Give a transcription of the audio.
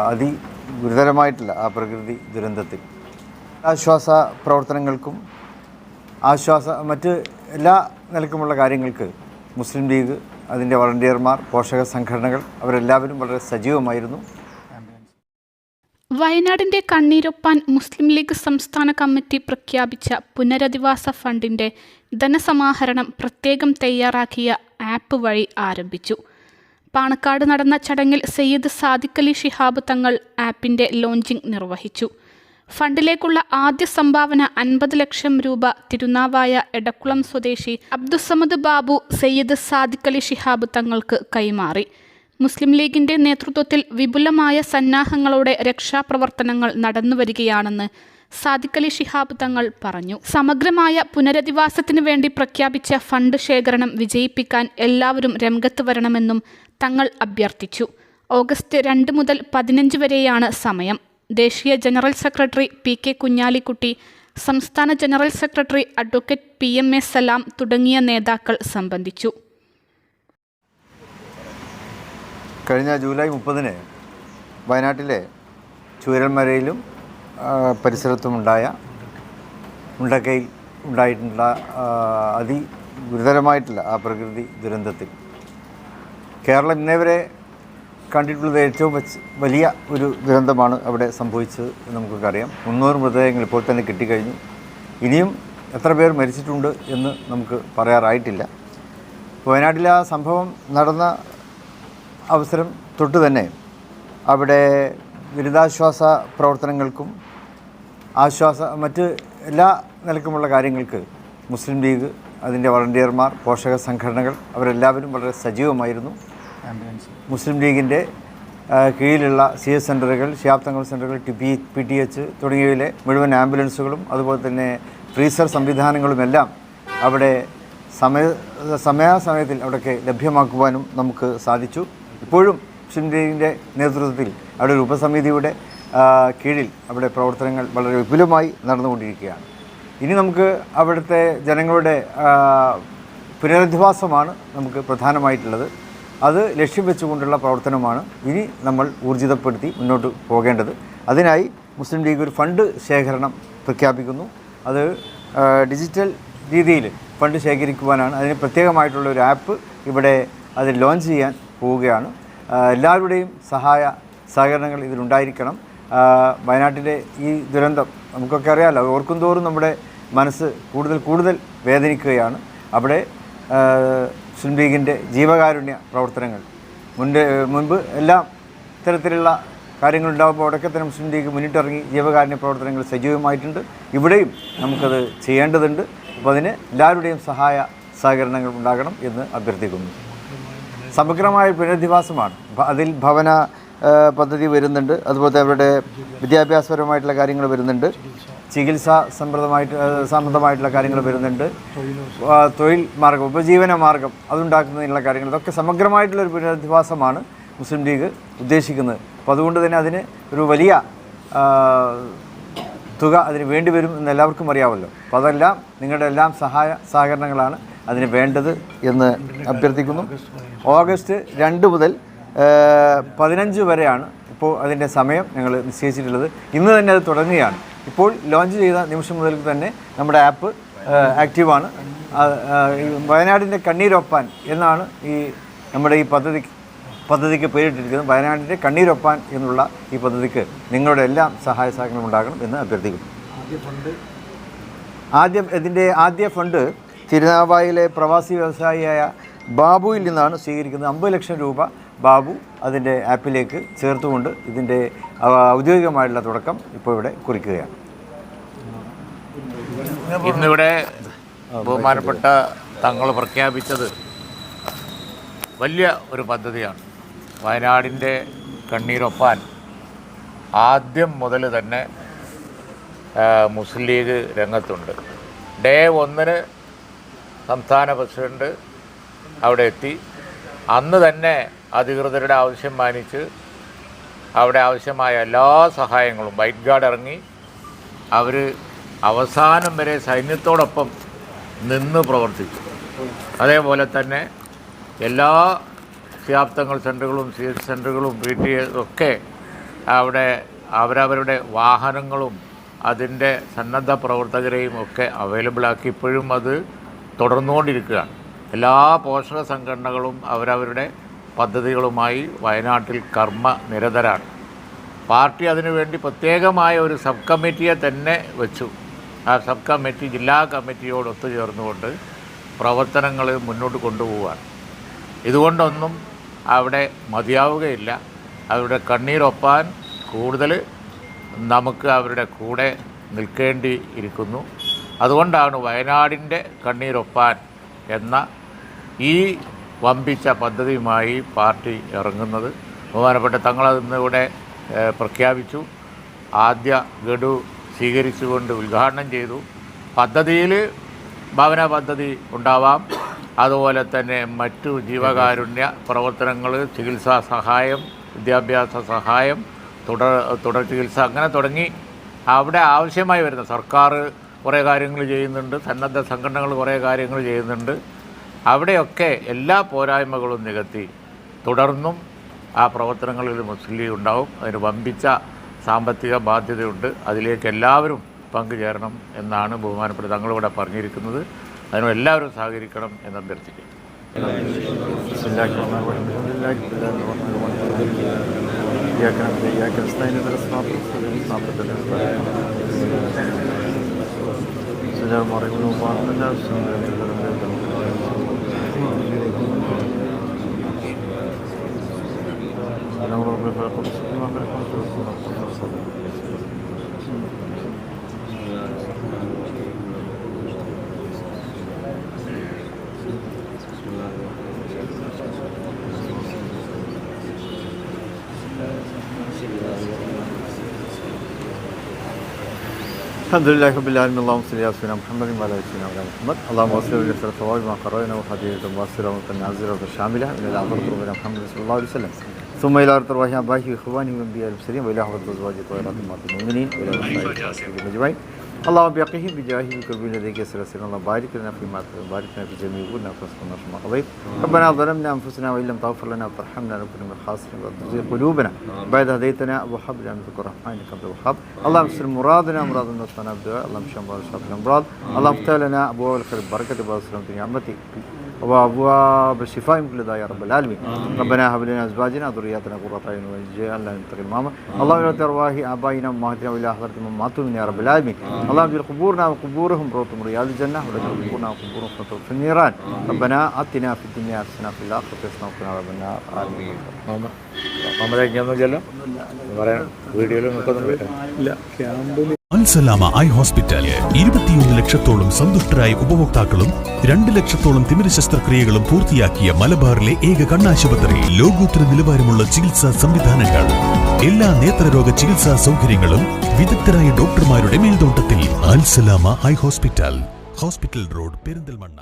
അതിഗുരുതരമായിട്ടുള്ള ആ പ്രകൃതി ദുരന്തത്തിൽ ആശ്വാസ പ്രവർത്തനങ്ങൾക്കും മറ്റ് എല്ലാ നിലക്കുമുള്ള കാര്യങ്ങൾക്ക് മുസ്ലിം ലീഗ്, അതിൻ്റെ വളണ്ടിയർമാർ, പോഷക സംഘടനകൾ അവരെല്ലാവരും വളരെ സജീവമായിരുന്നു. വയനാടിൻ്റെ കണ്ണീരൊപ്പാൻ മുസ്ലിം ലീഗ് സംസ്ഥാന കമ്മിറ്റി പ്രഖ്യാപിച്ച പുനരധിവാസ ഫണ്ടിൻ്റെ ധനസമാഹരണം പ്രത്യേകം തയ്യാറാക്കിയ ആപ്പ് വഴി ആരംഭിച്ചു. പാണക്കാട് നടന്ന ചടങ്ങിൽ സയ്യിദ് സാദിഖ് അലി ശിഹാബ് തങ്ങൾ ആപ്പിൻ്റെ ലോഞ്ചിംഗ് നിർവഹിച്ചു. ഫണ്ടിലേക്കുള്ള ആദ്യ സംഭാവന 50 ലക്ഷം രൂപ തിരുനാവായ എടക്കുളം സ്വദേശി അബ്ദുസമദ് ബാബു സയ്യിദ് സാദിഖ് അലി ശിഹാബ് തങ്ങൾക്ക് കൈമാറി. മുസ്ലിം ലീഗിൻ്റെ നേതൃത്വത്തിൽ വിപുലമായ സന്നാഹങ്ങളോടെ രക്ഷാപ്രവർത്തനങ്ങൾ നടന്നുവരികയാണെന്ന് സാദിഖ് അലി ശിഹാബ് തങ്ങൾ പറഞ്ഞു. സമഗ്രമായ പുനരധിവാസത്തിനു വേണ്ടി പ്രഖ്യാപിച്ച ഫണ്ട് ശേഖരണം വിജയിപ്പിക്കാൻ എല്ലാവരും രംഗത്ത് വരണമെന്നും തങ്ങൾ അഭ്യർത്ഥിച്ചു. ഓഗസ്റ്റ് 2 മുതൽ 15 വരെയാണ് സമയം. ദേശീയ ജനറൽ സെക്രട്ടറി PK കുഞ്ഞാലിക്കുട്ടി, സംസ്ഥാന ജനറൽ സെക്രട്ടറി അഡ്വക്കേറ്റ് PMA സലാം തുടങ്ങിയ നേതാക്കൾ സംബന്ധിച്ചു. കഴിഞ്ഞ ജൂലൈ 30 വയനാട്ടിലെ ചൂരൽമലയിലും പരിസരത്തുമുണ്ടായ മുണ്ടക്കയിൽ ഉണ്ടായിട്ടുള്ള അതിഗുരുതരമായിട്ടുള്ള ആ പ്രകൃതി ദുരന്തത്തിൽ കേരളം ഇന്നേവരെ കണ്ടിട്ടുള്ളത് ഏറ്റവും വലിയ ഒരു ദുരന്തമാണ് അവിടെ സംഭവിച്ചത് എന്ന് നമുക്കൊക്കെ അറിയാം. 300 മൃതദേഹങ്ങൾ ഇപ്പോൾ തന്നെ കിട്ടിക്കഴിഞ്ഞു. ഇനിയും എത്ര പേർ മരിച്ചിട്ടുണ്ട് എന്ന് നമുക്ക് പറയാറായിട്ടില്ല. വയനാട്ടിലെ ആ സംഭവം നടന്ന അവസരം തൊട്ട് തന്നെ അവിടെ ദുരിതാശ്വാസ പ്രവർത്തനങ്ങൾക്കും മറ്റ് എല്ലാ നിലക്കുമുള്ള കാര്യങ്ങൾക്ക് മുസ്ലിം ലീഗ്, അതിൻ്റെ വളണ്ടിയർമാർ, പോഷക സംഘടനകൾ അവരെല്ലാവരും വളരെ സജീവമായിരുന്നു. മുസ്ലിം ലീഗിൻ്റെ കീഴിലുള്ള CS സെൻ്ററുകൾ, ശിഹാബ് തങ്ങൾ സെൻ്ററുകൾ, PTH തുടങ്ങിയവയിലെ മുഴുവൻ ആംബുലൻസുകളും അതുപോലെ തന്നെ ഫ്രീസർ സംവിധാനങ്ങളുമെല്ലാം അവിടെ സമയാസമയത്തിൽ അവിടെയൊക്കെ ലഭ്യമാക്കുവാനും നമുക്ക് സാധിച്ചു. ഇപ്പോഴും മുസ്ലിം ലീഗിൻ്റെ നേതൃത്വത്തിൽ അവിടെ ഒരു ഉപസമിതിയുടെ കീഴിൽ അവിടെ പ്രവർത്തനങ്ങൾ വളരെ വിപുലമായി നടന്നുകൊണ്ടിരിക്കുകയാണ്. ഇനി നമുക്ക് അവിടുത്തെ ജനങ്ങളുടെ പുനരധിവാസമാണ് നമുക്ക് പ്രധാനമായിട്ടുള്ളത്. അത് ലക്ഷ്യം വെച്ചുകൊണ്ടുള്ള പ്രവർത്തനമാണ് ഇനി നമ്മൾ ഊർജിതപ്പെടുത്തി മുന്നോട്ട് പോകേണ്ടത്. അതിനായി മുസ്ലിം ലീഗ് ഒരു ഫണ്ട് ശേഖരണം പ്രഖ്യാപിക്കുന്നു. അത് ഡിജിറ്റൽ രീതിയിൽ ഫണ്ട് ശേഖരിക്കുവാനാണ്. അതിന് പ്രത്യേകമായിട്ടുള്ള ഒരു ആപ്പ് ഇവിടെ അത് ലോഞ്ച് ചെയ്യാൻ പോവുകയാണ്. എല്ലാവരുടെയും സഹകരണങ്ങൾ ഇതിലുണ്ടായിരിക്കണം. വയനാട്ടിലെ ഈ ദുരന്തം നമുക്കൊക്കെ അറിയാമല്ലോ. ഓർക്കും തോറും നമ്മുടെ മനസ്സ് കൂടുതൽ വേദനിക്കുകയാണ്. അവിടെ മുസ്ലിം ലീഗിൻ്റെ ജീവകാരുണ്യ പ്രവർത്തനങ്ങൾ മുൻപ് എല്ലാ തരത്തിലുള്ള കാര്യങ്ങളുണ്ടാകുമ്പോൾ അവിടെയൊക്കെ തന്നെ മുസ്ലിം ലീഗ് മുന്നിട്ടിറങ്ങി ജീവകാരുണ്യ പ്രവർത്തനങ്ങൾ സജീവമായിട്ടുണ്ട്. ഇവിടെയും നമുക്കത് ചെയ്യേണ്ടതുണ്ട്. അപ്പോൾ അതിന് എല്ലാവരുടെയും സഹകരണങ്ങൾ ഉണ്ടാകണം എന്ന് അഭ്യർത്ഥിക്കുന്നു. സമഗ്രമായ പുനരധിവാസമാണ്. അതിൽ ഭവന പദ്ധതി വരുന്നുണ്ട്. അതുപോലെ അവരുടെ വിദ്യാഭ്യാസപരമായിട്ടുള്ള കാര്യങ്ങൾ വരുന്നുണ്ട്. ചികിത്സാ സംബന്ധമായിട്ടുള്ള കാര്യങ്ങൾ വരുന്നുണ്ട്. തൊഴിൽ മാർഗം, ഉപജീവന മാർഗം അതുണ്ടാക്കുന്നതിനുള്ള കാര്യങ്ങൾ, ഇതൊക്കെ സമഗ്രമായിട്ടുള്ളൊരു പുനരധിവാസമാണ് മുസ്ലിം ലീഗ് ഉദ്ദേശിക്കുന്നത്. അപ്പോൾ അതുകൊണ്ട് തന്നെ അതിന് ഒരു വലിയ തുക അതിന് വേണ്ടി വരും എന്ന് എല്ലാവർക്കും അറിയാമല്ലോ. അപ്പോൾ അതെല്ലാം നിങ്ങളുടെ എല്ലാം സഹകരണങ്ങളാണ് അതിന് വേണ്ടത് എന്ന് അഭ്യർത്ഥിക്കുന്നു. ഓഗസ്റ്റ് 2 മുതൽ 15 വരെയാണ് ഇപ്പോൾ അതിൻ്റെ സമയം ഞങ്ങൾ നിശ്ചയിച്ചിട്ടുള്ളത്. ഇന്ന് തന്നെ അത് തുടങ്ങുകയാണ്. ഇപ്പോൾ ലോഞ്ച് ചെയ്ത നിമിഷം മുതൽ തന്നെ നമ്മുടെ ആപ്പ് ആക്റ്റീവാണ്. വയനാടിൻ്റെ കണ്ണീരൊപ്പാൻ എന്നാണ് നമ്മുടെ ഈ പദ്ധതിക്ക് പേരിട്ടിരിക്കുന്നത്. വയനാടിൻ്റെ കണ്ണീരൊപ്പാൻ എന്നുള്ള ഈ പദ്ധതിക്ക് നിങ്ങളുടെ എല്ലാം സഹായങ്ങളും ഉണ്ടാകണം എന്ന് അഭ്യർത്ഥിക്കുന്നു. ആദ്യ ഫണ്ട് തിരുനാവായിലെ പ്രവാസി വ്യവസായിയായ ബാബുവിൽ നിന്നാണ് സ്വീകരിക്കുന്നത്. 50 ലക്ഷം രൂപ ബാബു അതിൻ്റെ ആപ്പിലേക്ക് ചേർത്തുകൊണ്ട് ഇതിൻ്റെ ഔദ്യോഗികമായിട്ടുള്ള തുടക്കം ഇപ്പോൾ ഇവിടെ കുറിക്കുകയാണ്. ഇന്നിവിടെ ബഹുമാനപ്പെട്ട തങ്ങൾ പ്രഖ്യാപിച്ചത് വലിയ ഒരു പദ്ധതിയാണ്. വയനാടിൻ്റെ കണ്ണീരൊപ്പാൻ ആദ്യം മുതൽ തന്നെ മുസ്ലിം ലീഗ് രംഗത്തുണ്ട്. ഡേ 1 സംസ്ഥാന പ്രസിഡന്റ് അവിടെ എത്തി. അന്ന് തന്നെ അധികൃതരുടെ ആവശ്യം മാനിച്ച് അവിടെ ആവശ്യമായ എല്ലാ സഹായങ്ങളും വൈറ്റ് ഗാർഡ് ഇറങ്ങി അവർ അവസാനം വരെ സൈന്യത്തോടൊപ്പം നിന്ന് പ്രവർത്തിച്ചു. അതേപോലെ തന്നെ എല്ലാ ശിഹാബ് തങ്ങൾ സെൻ്ററുകളും CS സെൻ്ററുകളും PTS ഒക്കെ അവിടെ അവരവരുടെ വാഹനങ്ങളും അതിൻ്റെ സന്നദ്ധ പ്രവർത്തകരെയും ഒക്കെ അവൈലബിളാക്കി ഇപ്പോഴും അത് തുടർന്നുകൊണ്ടിരിക്കുകയാണ്. എല്ലാ പോഷക സംഘടനകളും അവരവരുടെ പദ്ധതികളുമായി വയനാട്ടിൽ കർമ്മനിരതരാണ്. പാർട്ടി അതിനുവേണ്ടി പ്രത്യേകമായ ഒരു സബ് കമ്മിറ്റിയെ തന്നെ വെച്ചു. ആ സബ് കമ്മിറ്റി ജില്ലാ കമ്മിറ്റിയോട് ഒത്തുചേർന്നുകൊണ്ട് പ്രവർത്തനങ്ങൾ മുന്നോട്ട് കൊണ്ടുപോവുകയാണ്. ഇതുകൊണ്ടൊന്നും അവിടെ മതിയാവുകയില്ല. അവരുടെ കണ്ണീരൊപ്പാൻ കൂടുതൽ നമുക്ക് അവരുടെ കൂടെ നിൽക്കേണ്ടി ഇരിക്കുന്നു. അതുകൊണ്ടാണ് വയനാടിൻ്റെ കണ്ണീരൊപ്പാൻ എന്ന ഈ വമ്പിച്ച പദ്ധതിയുമായി പാർട്ടി ഇറങ്ങുന്നത്. ബഹുമാനപ്പെട്ട തങ്ങളതിന്നിവിടെ പ്രഖ്യാപിച്ചു. ആദ്യ ഗഡു സ്വീകരിച്ചുകൊണ്ട് ഉദ്ഘാടനം ചെയ്തു. പദ്ധതിയിൽ ഭവന പദ്ധതി ഉണ്ടാവാം, അതുപോലെ തന്നെ മറ്റു ജീവകാരുണ്യ പ്രവർത്തനങ്ങൾ, ചികിത്സാ സഹായം, വിദ്യാഭ്യാസ സഹായം, തുടർ ചികിത്സ, അങ്ങനെ തുടങ്ങി അവിടെ ആവശ്യമായി വരുന്ന സർക്കാർ കുറേ കാര്യങ്ങൾ ചെയ്യുന്നുണ്ട്, സന്നദ്ധ സംഘടനകൾ കുറേ കാര്യങ്ങൾ ചെയ്യുന്നുണ്ട്. അവിടെയൊക്കെ എല്ലാ പോരായ്മകളും നികത്തി തുടർന്നും ആ പ്രവർത്തനങ്ങളിൽ മുസ്ലിം ലീഗ് ഉണ്ടാവും. അതിന് വമ്പിച്ച സാമ്പത്തിക ബാധ്യതയുണ്ട്. അതിലേക്ക് എല്ലാവരും പങ്കുചേരണം എന്നാണ് ബഹുമാനപ്പെട്ട തങ്ങളിവിടെ പറഞ്ഞിരിക്കുന്നത്. അതിനും എല്ലാവരും സഹകരിക്കണം എന്ന് അഭ്യർത്ഥിക്കുന്നു. الحمدلله رب العالمين اللهم صل على سيدنا محمد وعلى ال سيدنا محمد اللهم وصل وسلم ثواب ما قرأنا وهدية واسرة وتنازل وشاملة من الأعذار ربنا محمد صلى الله عليه وسلم ثم إلى أرواح آبائه وإخوانه وأنبياء المرسلين وإلى حضرة أزواجه طاهرات أمهات المؤمنين وإلى المسائل أجمعين اللهم بيقهم بجاهه بقربين لديك سر الله بارك لنا فيما بارك لنا في جميع أمورنا وفسقنا فيما قضيت ربنا ظلمنا أنفسنا وإن لم تغفر لنا وترحمنا لنكن من الخاسرين ولا تزغ قلوبنا بعد هديتنا وهب لنا من لدنك رحمة إنك أنت الوهاب اللهم استر مرادنا مراد الناس بالدعاء اللهم اشف مرضى شافي الأمراض اللهم افتح لنا أبواب الخير البركة وباب السلامة نعمتك وأبواب الشفاء من كل داء يا رب العالمين ربنا هب لنا أزواجنا ذرياتنا قرة أعين واجعلنا للمتقين إماما اللهم إلى أرواح آبائنا وأمهاتنا وإلى حضرة من ماتوا منا يا رب العالمين اللهم اجعل قبورنا وقبورهم روضة من رياض الجنة واجعل قبورنا وقبورهم فتوى في النيران ربنا آتنا في الدنيا حسنة وفي الآخرة حسنة وقنا عذاب النار آمين. വീഡിയോയിൽ അൽസലാമ ഐ ഹോസ്പിറ്റൽ 21 ലക്ഷത്തോളം സന്തുഷ്ടരായ ഉപഭോക്താക്കളും 2 ലക്ഷത്തോളം തിമിര ശസ്ത്രക്രിയകളും പൂർത്തിയാക്കിയ മലബാറിലെ ഏക കണ്ണാശുപത്രി. ലോകോത്തര നിലവാരമുള്ള ചികിത്സാ സംവിധാനങ്ങൾ, എല്ലാ നേത്രരോഗ ചികിത്സാ സൗകര്യങ്ങളും വിദഗ്ധരായ ഡോക്ടർമാരുടെ മേൽനോട്ടത്തിൽ. Al Salama eye hospital, hospital road, Perinthalmanna.